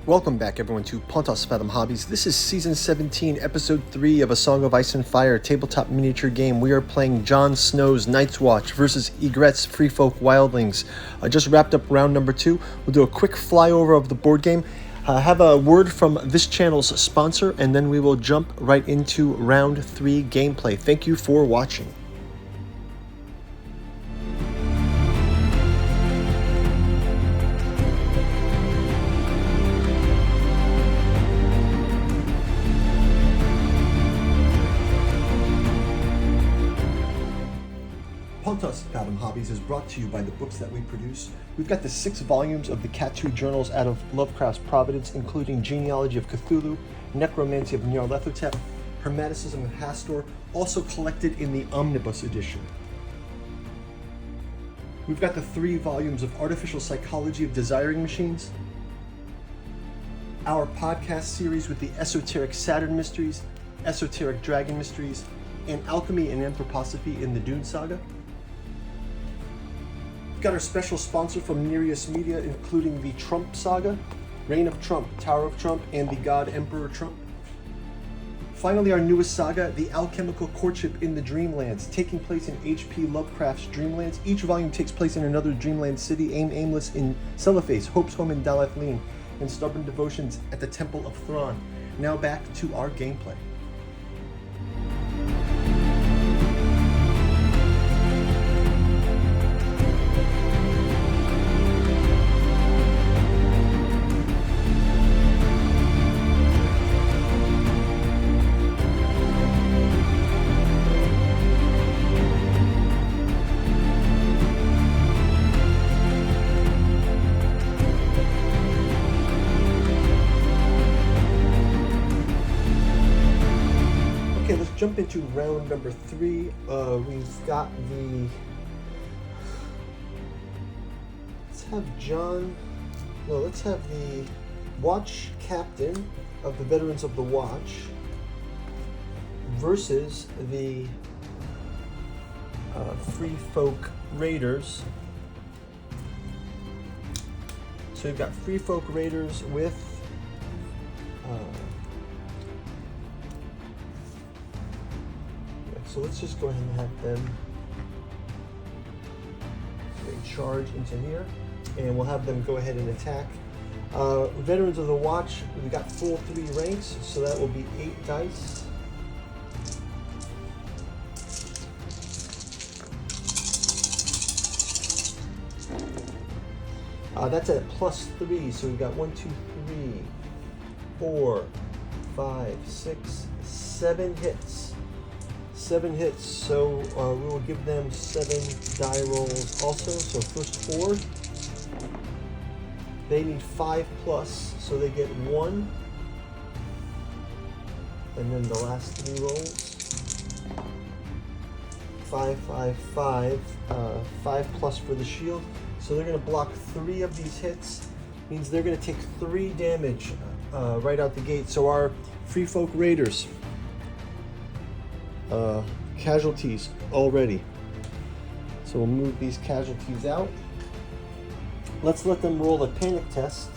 Welcome back everyone to Pontos Fathom Hobbies. This is Season 17, Episode 3 of A Song of Ice and Fire tabletop miniature game. We are playing Jon Snow's Nightswatch versus Yigrette's Freefolk Wildlings. I just wrapped up round number 2. We'll do a quick flyover of the board game. Have a word from this channel's sponsor, and then we will jump right into round 3 gameplay. Thank you for watching. Pontos Fathom Hobbies is brought to you by the books that we produce. We've got the 6 volumes of the Catu journals out of Lovecraft's Providence, including Genealogy of Cthulhu, Necromancy of Nyarlathotep, Hermeticism of Hastur, also collected in the Omnibus edition. We've got the 3 volumes of Artificial Psychology of Desiring Machines, our podcast series with the Esoteric Saturn Mysteries, Esoteric Dragon Mysteries, and Alchemy and Anthroposophy in the Dune Saga. We've got our special sponsor from Nereus Media, including the Trump Saga, Reign of Trump, Tower of Trump, and the God Emperor Trump. Finally, our newest saga, The Alchemical Courtship in the Dreamlands, taking place in H.P. Lovecraft's Dreamlands. Each volume takes place in another dreamland city: Aimless in Celophace, Hope's Home in Dalathleen, and Stubborn Devotions at the Temple of Thrawn. Now back to our gameplay. Jump into round number 3. We've got the... Let's have the Watch Captain of the Veterans of the Watch versus the Freefolk Raiders. So you've got Freefolk Raiders with so let's just go ahead and have them charge into here, and we'll have them go ahead and attack. Veterans of the Watch, we got full 3 ranks, so that will be 8 dice. That's at +3, so we've got 1, 2, 3, 4, 5, 6, 7 hits. 7 hits, so we will give them 7 die rolls also. So first 4, they need 5+, so they get 1, and then the last 3 rolls, 5, 5, 5, 5+ for the shield. So they're going to block 3 of these hits, means they're going to take 3 damage right out the gate. So our Freefolk Raiders, casualties already. So we'll move these casualties out. Let's let them roll a panic test.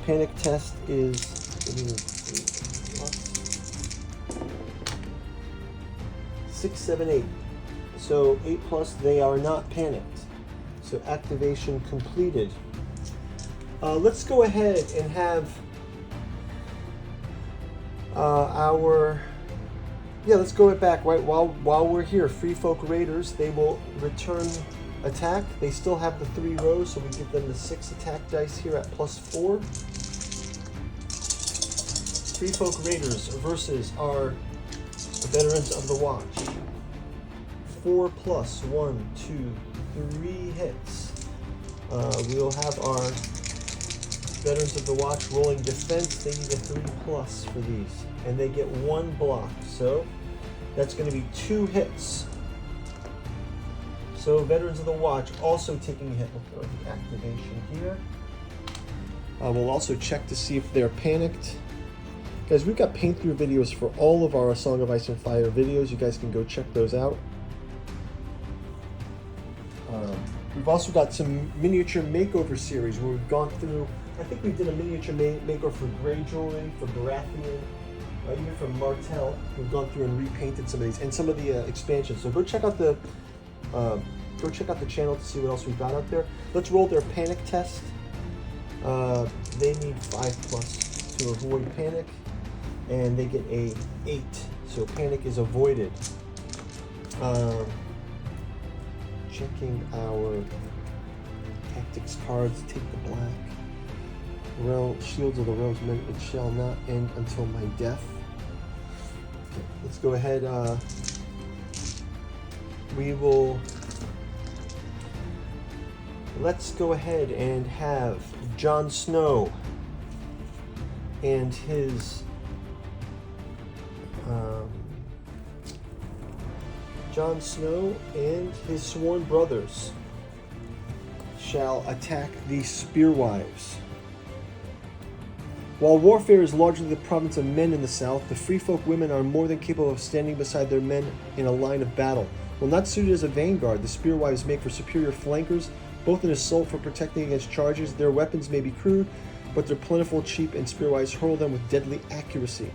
Panic test is 6, 7, 8. So 8+, they are not panicked. So activation completed. Let's go ahead and have let's go it back right while we're here. Freefolk Raiders, they will return attack. They still have the 3 rows, so we give them the 6 attack dice here at +4. Freefolk Raiders versus our Veterans of the Watch. 4+, 1, 2, 3 hits. We'll have our Veterans of the Watch rolling defense. They need a 3+ for these, and they get 1 block. So that's going to be 2 hits. So Veterans of the Watch also taking a hit. We'll throw the activation here. We'll also check to see if they're panicked. Guys, we've got paint through videos for all of our A Song of Ice and Fire videos. You guys can go check those out. We've also got some miniature makeover series where we've gone through I think we did a miniature makeover for Greyjoy, for Baratheon, even for Martell. We've gone through and repainted some of these and some of the expansions. So go check out the channel to see what else we've got out there. Let's roll their panic test. They need 5+ to avoid panic, and they get a 8. So panic is avoided. Checking our tactics cards. Take the black. Shields of the Realms meant it shall not end until my death. Okay, let's go ahead. Let's go ahead and have Jon Snow and his sworn brothers shall attack the Spearwives. While warfare is largely the province of men in the south, the Freefolk women are more than capable of standing beside their men in a line of battle. While not suited as a vanguard, the Spearwives make for superior flankers, both in assault for protecting against charges. Their weapons may be crude, but they're plentiful, cheap, and Spearwives hurl them with deadly accuracy.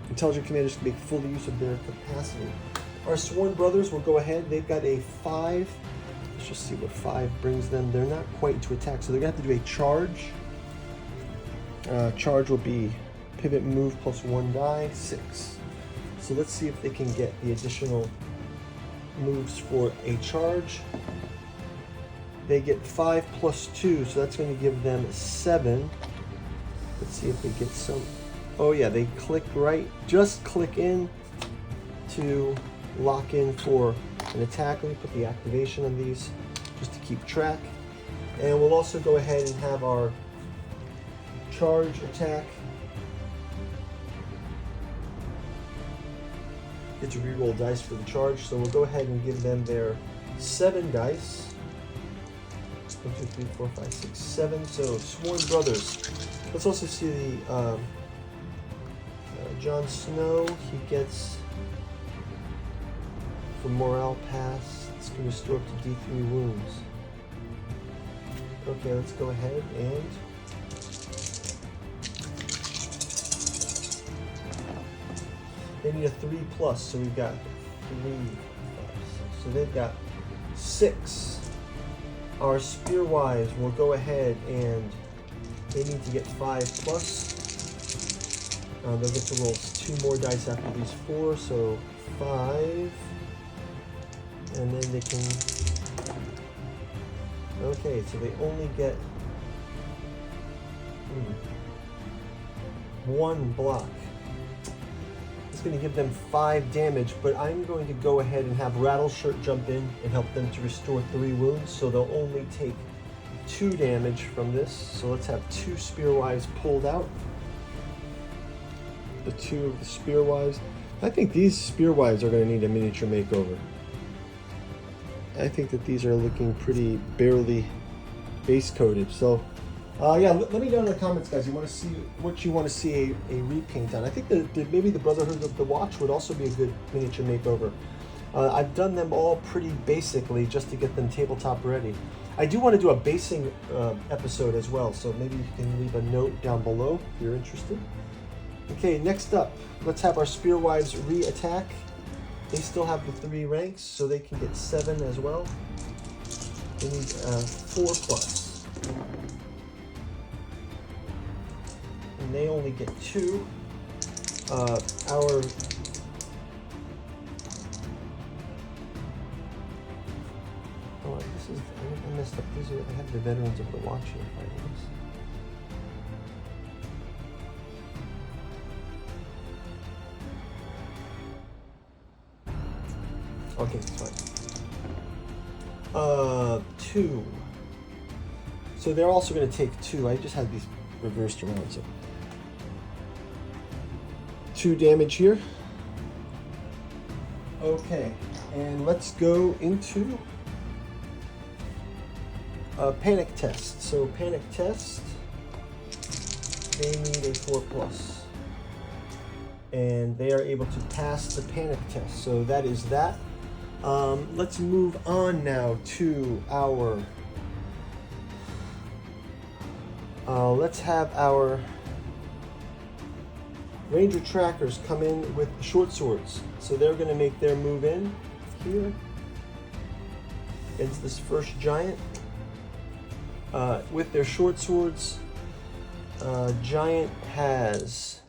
Intelligent commanders can make full use of their capacity. Our sworn brothers will go ahead. They've got a 5. Let's just see what 5 brings them. They're not quite to attack, so they're going to have to do a charge. Charge will be pivot move plus 1 die, 6. So let's see if they can get the additional moves for a charge. They get 5 plus 2, so that's going to give them 7. Let's see if they get some. Oh yeah, they click right. Just click in to lock in for an attack. Let me put the activation on these just to keep track. And we'll also go ahead and have our charge attack. Get to reroll dice for the charge, so we'll go ahead and give them their 7 dice. 1, 2, 3, 4, 5, 6, 7. So sworn brothers. Let's also see the Jon Snow. He gets for morale pass. It's going to restore up to D3 wounds. Okay, let's go ahead and they need a 3+, so we've got 3, 5, 6. So they've got 6. Our Spearwives will go ahead and they need to get 5+. They'll get to roll 2 more dice after these 4, so 5. And then they can. Okay, so they only get 1 block. It's going to give them 5 damage, but I'm going to go ahead and have Rattleshirt jump in and help them to restore 3 wounds, so they'll only take 2 damage from this. So let's have 2 Spearwives pulled out. The 2 of the Spearwives. I think these Spearwives are going to need a miniature makeover. I think that these are looking pretty barely base coated. So yeah, let me know in the comments, guys. You want to see what you want to see a repaint on. I think that maybe the Brotherhood of the Watch would also be a good miniature makeover. I've done them all pretty basically just to get them tabletop ready. I do want to do a basing episode as well, so maybe you can leave a note down below if you're interested. Okay, next up, let's have our Spearwives re-attack. They still have the 3 ranks, so they can get 7 as well. They need 4+. And they only get 2. Oh, this is, I messed up. I have the Veterans of the Watch here fighting this. Okay, it's fine. 2. So they're also going to take 2. I just had these reversed around, so 2 damage here. Okay, and let's go into a panic test. So panic test, they need a 4+. And they are able to pass the panic test. So that is that. Let's move on now to our let's have our Ranger trackers come in with short swords. So they're going to make their move in here against this first giant. With their short swords, giant has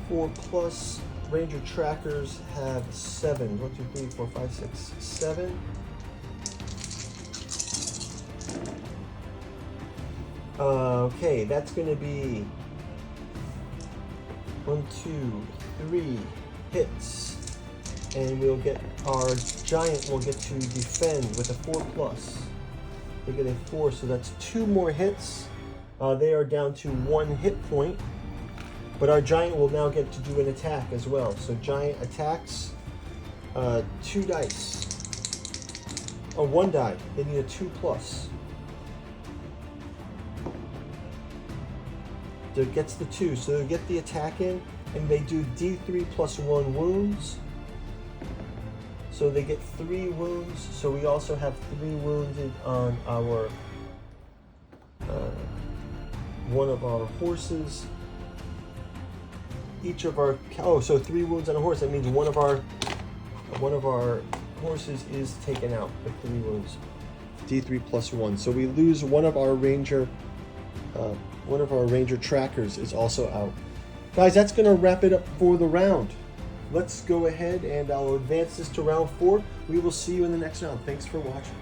4+. Ranger trackers have 7. 1, 2, 3, 4, 5, 6, 7. Okay, that's going to be 1, 2, 3 hits, and we'll get our giant will get to defend with a 4+. They get a 4, so that's 2 more hits. They are down to 1 hit point, but our giant will now get to do an attack as well. So giant attacks, 2 dice, or 1 die. They need a 2+. It gets the 2, so they get the attack in, and they do D3 + 1 wounds. So they get 3 wounds. So we also have 3 wounded on our one of our horses. Each of our so 3 wounds on a horse. That means one of our horses is taken out with 3 wounds. D3 + 1. So we lose one of our ranger. One of our ranger trackers is also out. Guys, that's going to wrap it up for the round. Let's go ahead and I'll advance this to round 4. We will see you in the next round. Thanks for watching.